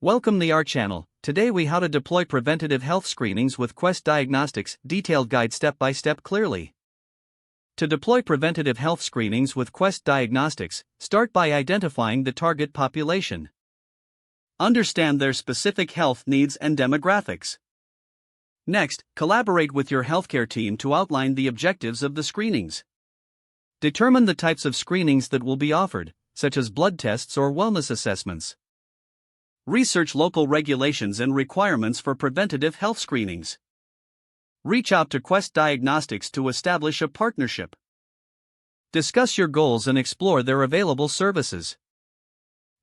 Welcome to our channel. Today we how to deploy preventative health screenings with Quest Diagnostics, detailed guide step by step clearly. To deploy preventative health screenings with Quest Diagnostics, start by identifying the target population. Understand their specific health needs and demographics. Next, collaborate with your healthcare team to outline the objectives of the screenings. Determine the types of screenings that will be offered, such as blood tests or wellness assessments. Research local regulations and requirements for preventative health screenings. Reach out to Quest Diagnostics to establish a partnership. Discuss your goals and explore their available services.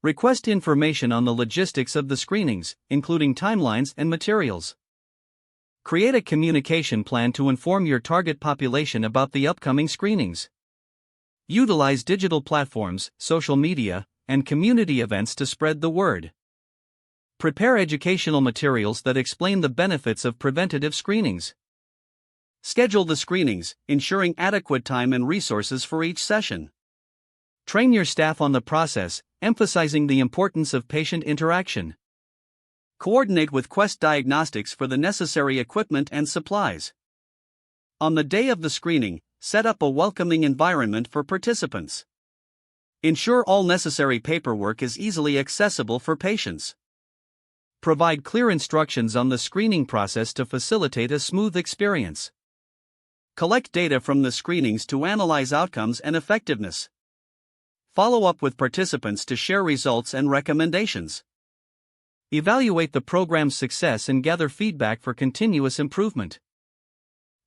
Request information on the logistics of the screenings, including timelines and materials. Create a communication plan to inform your target population about the upcoming screenings. Utilize digital platforms, social media, and community events to spread the word. Prepare educational materials that explain the benefits of preventative screenings. Schedule the screenings, ensuring adequate time and resources for each session. Train your staff on the process, emphasizing the importance of patient interaction. Coordinate with Quest Diagnostics for the necessary equipment and supplies. On the day of the screening, set up a welcoming environment for participants. Ensure all necessary paperwork is easily accessible for patients. Provide clear instructions on the screening process to facilitate a smooth experience. Collect data from the screenings to analyze outcomes and effectiveness. Follow up with participants to share results and recommendations. Evaluate the program's success and gather feedback for continuous improvement.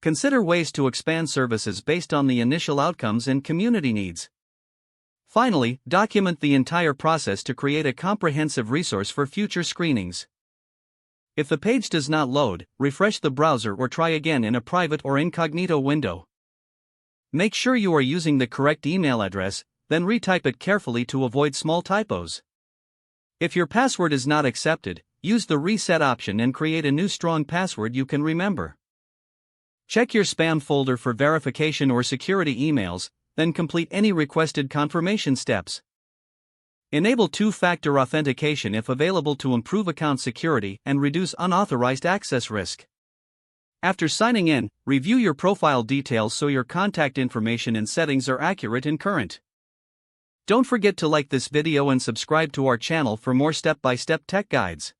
Consider ways to expand services based on the initial outcomes and community needs. Finally, document the entire process to create a comprehensive resource for future screenings. If the page does not load, refresh the browser or try again in a private or incognito window. Make sure you are using the correct email address, then retype it carefully to avoid small typos. If your password is not accepted, use the reset option and create a new strong password you can remember. Check your spam folder for verification or security emails, then complete any requested confirmation steps. Enable two-factor authentication if available to improve account security and reduce unauthorized access risk. After signing in, review your profile details so your contact information and settings are accurate and current. Don't forget to like this video and subscribe to our channel for more step-by-step tech guides.